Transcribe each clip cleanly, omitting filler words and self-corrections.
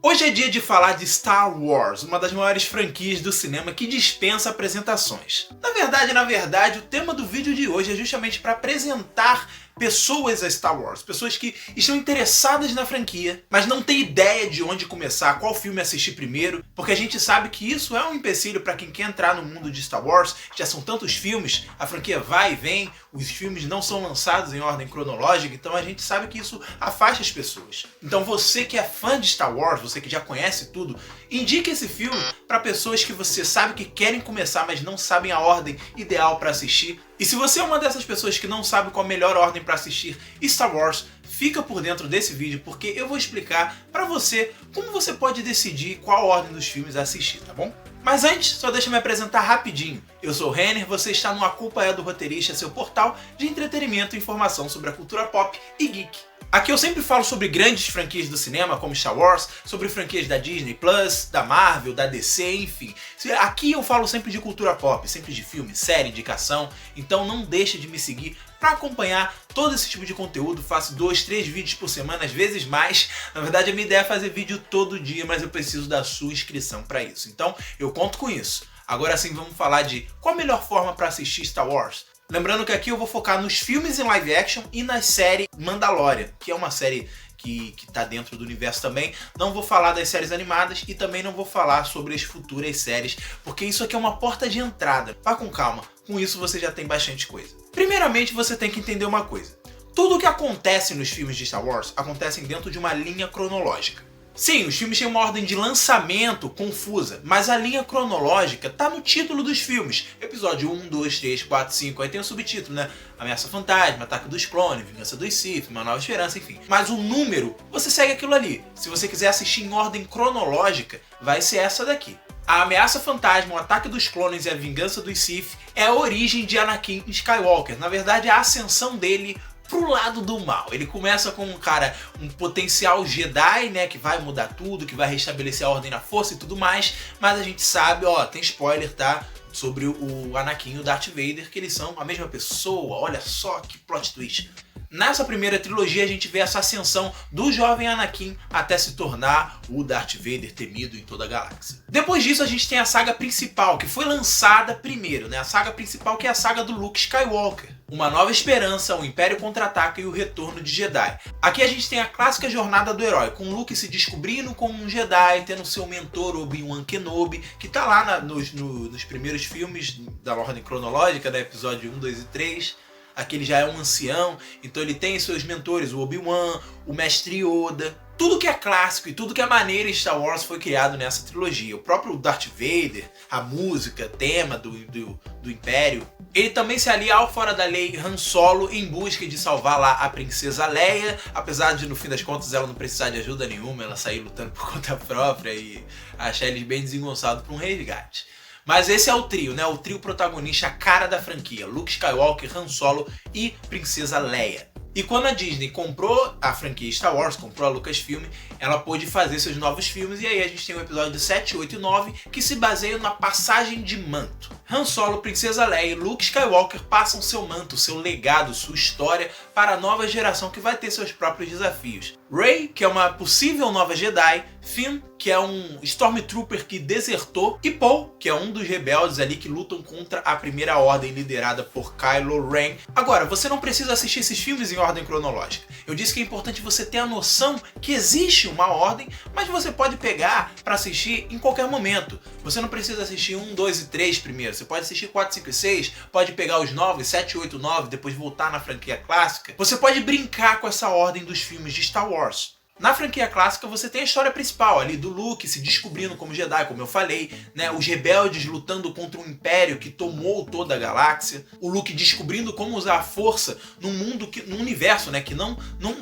Hoje é dia de falar de Star Wars, uma das maiores franquias do cinema que dispensa apresentações. Na verdade, o tema do vídeo de hoje é justamente para apresentar pessoas a Star Wars, pessoas que estão interessadas na franquia, mas não têm ideia de onde começar, qual filme assistir primeiro, porque a gente sabe que isso é um empecilho para quem quer entrar no mundo de Star Wars. Já são tantos filmes, a franquia vai e vem, os filmes não são lançados em ordem cronológica, então a gente sabe que isso afasta as pessoas. Então você que é fã de Star Wars, você que já conhece tudo, indique esse filme para pessoas que você sabe que querem começar, mas não sabem a ordem ideal para assistir. E se você é uma dessas pessoas que não sabe qual a melhor ordem para assistir Star Wars, fica por dentro desse vídeo, porque eu vou explicar para você como você pode decidir qual ordem dos filmes assistir, tá bom? Mas antes, só deixa eu me apresentar rapidinho. Eu sou o Renner, você está no A Culpa é do Roteirista, seu portal de entretenimento e informação sobre a cultura pop e geek. Aqui eu sempre falo sobre grandes franquias do cinema, como Star Wars, sobre franquias da Disney Plus, da Marvel, da DC, enfim. Aqui eu falo sempre de cultura pop, sempre de filme, série, indicação, então não deixa de me seguir para acompanhar todo esse tipo de conteúdo. Faço 2, 3 vídeos por semana, às vezes mais. Na verdade, a minha ideia é fazer vídeo todo dia, mas eu preciso da sua inscrição para isso. Então, eu conto com isso. Agora sim, vamos falar de qual a melhor forma para assistir Star Wars. Lembrando que aqui eu vou focar nos filmes em live action e na série Mandalorian, que é uma série que tá dentro do universo também. Não vou falar das séries animadas e também não vou falar sobre as futuras séries, porque isso aqui é uma porta de entrada. Vá com calma, com isso você já tem bastante coisa. Primeiramente, você tem que entender uma coisa. Tudo o que acontece nos filmes de Star Wars acontece dentro de uma linha cronológica. Sim, os filmes têm uma ordem de lançamento confusa, mas a linha cronológica tá no título dos filmes. Episódio 1, 2, 3, 4, 5, aí tem o subtítulo, né? Ameaça Fantasma, Ataque dos Clones, Vingança dos Sith, Uma Nova Esperança, enfim. Mas o número, você segue aquilo ali. Se você quiser assistir em ordem cronológica, vai ser essa daqui. A Ameaça Fantasma, o Ataque dos Clones e a Vingança dos Sith é a origem de Anakin Skywalker. Na verdade, é a ascensão dele pro lado do mal. Ele começa com um potencial Jedi, né, que vai mudar tudo, que vai restabelecer a ordem na força e tudo mais, mas a gente sabe, ó, tem spoiler, tá, sobre o Anakin e o Darth Vader, que eles são a mesma pessoa. Olha só que plot twist. Nessa primeira trilogia a gente vê essa ascensão do jovem Anakin até se tornar o Darth Vader temido em toda a galáxia. Depois disso a gente tem a saga principal, que foi lançada primeiro, né? A saga principal, que é a saga do Luke Skywalker. Uma Nova Esperança, o Império Contra-Ataca e o Retorno de Jedi. Aqui a gente tem a clássica jornada do herói, com Luke se descobrindo como um Jedi, tendo seu mentor Obi-Wan Kenobi, que tá lá nos primeiros filmes da ordem cronológica, né? Episódio 1, 2 e 3. Aqui ele já é um ancião, então ele tem seus mentores, o Obi-Wan, o Mestre Yoda. Tudo que é clássico e tudo que é maneiro em Star Wars foi criado nessa trilogia. O próprio Darth Vader, a música, tema do Império. Ele também se alia ao fora da lei Han Solo em busca de salvar lá a princesa Leia, apesar de no fim das contas ela não precisar de ajuda nenhuma, ela sair lutando por conta própria e achar eles bem desengonçados para um resgate. Mas esse é o trio, né? O trio protagonista, a cara da franquia. Luke Skywalker, Han Solo e Princesa Leia. E quando a Disney comprou a franquia Star Wars, comprou a Lucasfilm, ela pôde fazer seus novos filmes, e aí a gente tem o episódio 7, 8 e 9, que se baseiam na passagem de manto. Han Solo, Princesa Leia e Luke Skywalker passam seu manto, seu legado, sua história para a nova geração que vai ter seus próprios desafios. Rey, que é uma possível nova Jedi, Finn, que é um Stormtrooper que desertou, e Poe, que é um dos rebeldes ali que lutam contra a Primeira Ordem liderada por Kylo Ren. Agora, você não precisa assistir esses filmes em ordem cronológica. Eu disse que é importante você ter a noção que existe uma ordem, mas você pode pegar para assistir em qualquer momento. Você não precisa assistir 1, 2 e 3 primeiro. Você pode assistir 4, 5 e 6, pode pegar os 9, 7, 8, 9, depois voltar na franquia clássica. Você pode brincar com essa ordem dos filmes de Star Wars. Na franquia clássica você tem a história principal ali do Luke se descobrindo como Jedi, como eu falei, né? Os rebeldes lutando contra um império que tomou toda a galáxia, o Luke descobrindo como usar a força num mundo, num universo, né? Que não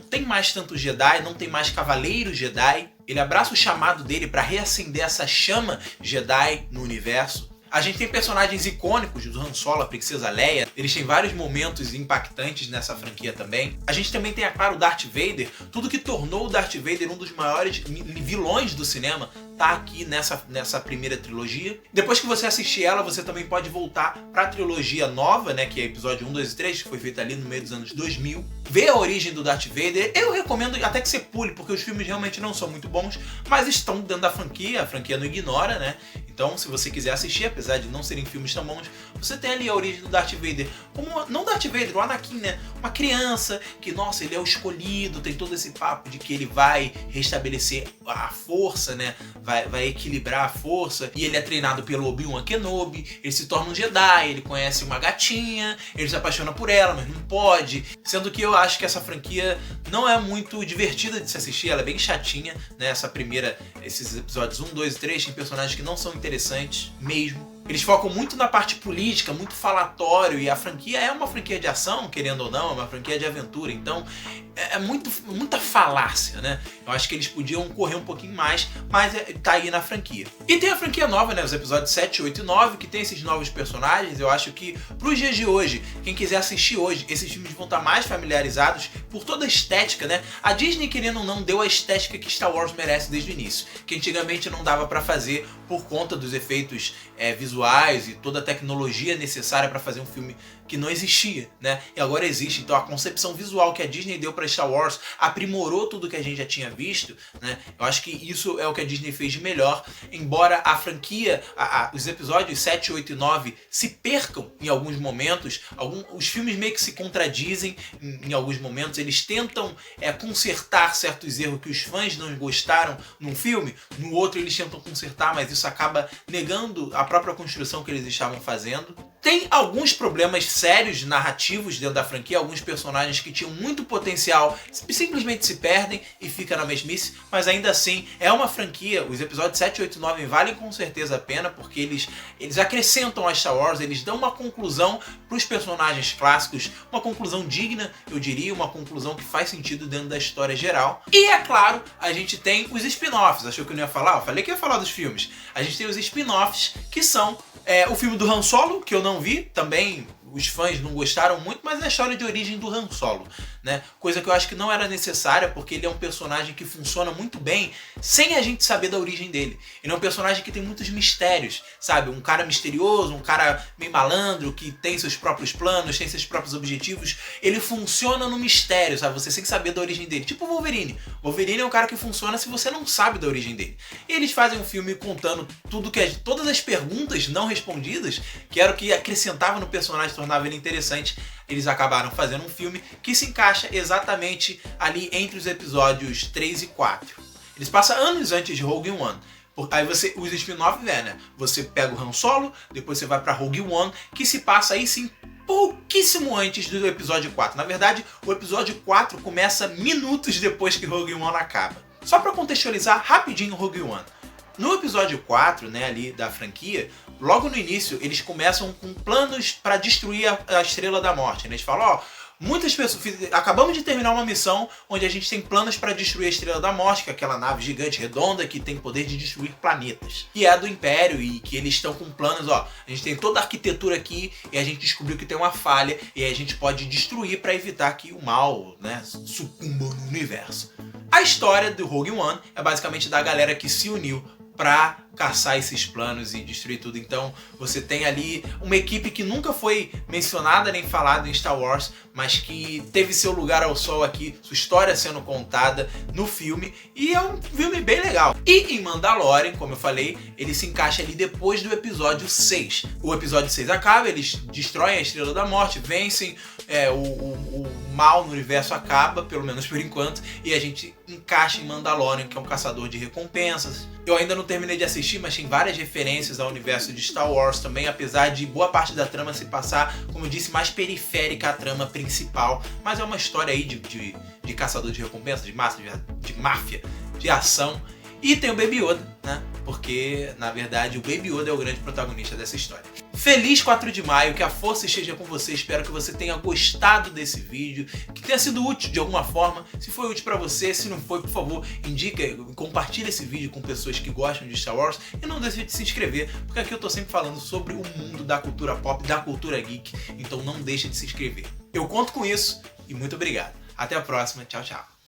tem mais tanto Jedi, não tem mais cavaleiros Jedi. Ele abraça o chamado dele para reacender essa chama Jedi no universo. A gente tem personagens icônicos do Han Solo, a Princesa Leia. Eles têm vários momentos impactantes nessa franquia também. A gente também tem, é claro, o Darth Vader. Tudo que tornou o Darth Vader um dos maiores vilões do cinema tá aqui nessa primeira trilogia. Depois que você assistir ela, você também pode voltar pra trilogia nova, né, que é episódio 1, 2 e 3, que foi feita ali no meio dos anos 2000. Ver a origem do Darth Vader. Eu recomendo até que você pule, porque os filmes realmente não são muito bons, mas estão dentro da franquia, a franquia não ignora, né? Então, se você quiser assistir, apesar de não serem filmes tão bons, você tem ali a origem do Darth Vader. Como, não Darth Vader, o Anakin, né? Uma criança que, nossa, ele é o escolhido, tem todo esse papo de que ele vai restabelecer a força, né? Vai equilibrar a força. E ele é treinado pelo Obi-Wan Kenobi, ele se torna um Jedi, ele conhece uma gatinha, ele se apaixona por ela, mas não pode. Sendo que eu acho que essa franquia não é muito divertida de se assistir, ela é bem chatinha, né? Esses episódios 1, 2 e 3 tem personagens que não são interessantes mesmo. Eles focam muito na parte política, muito falatório, e a franquia é uma franquia de ação, querendo ou não, é uma franquia de aventura, então é muita falácia, né? Eu acho que eles podiam correr um pouquinho mais, mas tá aí na franquia. E tem a franquia nova, né? Os episódios 7, 8 e 9, que tem esses novos personagens. Eu acho que pros dias de hoje, quem quiser assistir hoje, esses filmes vão estar mais familiarizados por toda a estética, né? A Disney, querendo ou não, deu a estética que Star Wars merece desde o início, que antigamente não dava pra fazer por conta dos efeitos visuais e toda a tecnologia necessária para fazer um filme que não existia, né? E agora existe. Então a concepção visual que a Disney deu para Star Wars aprimorou tudo que a gente já tinha visto, né? Eu acho que isso é o que a Disney fez de melhor, embora a franquia, os episódios 7, 8 e 9 se percam em alguns momentos, os filmes meio que se contradizem em alguns momentos, eles tentam consertar certos erros que os fãs não gostaram num filme, no outro eles tentam consertar, mas isso acaba negando a própria construção que eles estavam fazendo. Tem alguns problemas sérios narrativos dentro da franquia, alguns personagens que tinham muito potencial simplesmente se perdem e fica na mesmice, mas ainda assim é uma franquia. Os episódios 7, 8 e 9 valem com certeza a pena, porque eles acrescentam a Star Wars, eles dão uma conclusão para os personagens clássicos, uma conclusão digna, eu diria, uma conclusão que faz sentido dentro da história geral. E é claro, a gente tem os spin-offs. Achou que eu não ia falar? Eu falei que ia falar dos filmes. A gente tem os spin-offs, que são o filme do Han Solo, que eu não vi, também os fãs não gostaram muito, mas é a história de origem do Han Solo, né? Coisa que eu acho que não era necessária, porque ele é um personagem que funciona muito bem sem a gente saber da origem dele. Ele é um personagem que tem muitos mistérios, sabe? Um cara misterioso, um cara meio malandro, que tem seus próprios planos, tem seus próprios objetivos. Ele funciona no mistério, sabe? Você sem saber da origem dele. Tipo o Wolverine. O Wolverine é um cara que funciona se você não sabe da origem dele. E eles fazem um filme contando todas as perguntas não respondidas, que era o que acrescentava no personagem, tornava ele interessante. Eles acabaram fazendo um filme que se encaixa exatamente ali entre os episódios 3 e 4. Eles passam anos antes de Rogue One. Aí você usa spin-off, né? Você pega o Han Solo, depois você vai pra Rogue One, que se passa aí sim pouquíssimo antes do episódio 4. Na verdade, o episódio 4 começa minutos depois que Rogue One acaba. Só pra contextualizar rapidinho Rogue One. No episódio 4, né, ali da franquia, logo no início, eles começam com planos para destruir a Estrela da Morte. Eles falam, ó, muitas pessoas... Acabamos de terminar uma missão onde a gente tem planos para destruir a Estrela da Morte, que é aquela nave gigante, redonda, que tem poder de destruir planetas. E é do Império, e que eles estão com planos, ó, a gente tem toda a arquitetura aqui, e a gente descobriu que tem uma falha, e aí a gente pode destruir para evitar que o mal, né, sucumba no universo. A história do Rogue One é basicamente da galera que se uniu para caçar esses planos e destruir tudo. Então você tem ali uma equipe que nunca foi mencionada nem falada em Star Wars, mas que teve seu lugar ao sol aqui, sua história sendo contada no filme, e é um filme bem legal. E em Mandalorian, como eu falei, ele se encaixa ali depois do episódio 6. O episódio 6 acaba, eles destroem a Estrela da Morte, vencem, o mal no universo acaba, pelo menos por enquanto, e a gente encaixa em Mandalorian, que é um caçador de recompensas. Eu ainda não terminei de assistir, mas tem várias referências ao universo de Star Wars também, apesar de boa parte da trama se passar, como eu disse, mais periférica à trama principal. Mas é uma história aí de caçador de recompensas, de máfia, de ação. E tem o Baby Yoda, né? Porque, na verdade, o Baby Yoda é o grande protagonista dessa história. Feliz 4 de maio, que a força esteja com você. Espero que você tenha gostado desse vídeo, que tenha sido útil de alguma forma. Se foi útil pra você, se não foi, por favor, indica, compartilha esse vídeo com pessoas que gostam de Star Wars. E não deixe de se inscrever, porque aqui eu tô sempre falando sobre o mundo da cultura pop, da cultura geek. Então não deixe de se inscrever. Eu conto com isso e muito obrigado. Até a próxima. Tchau, tchau.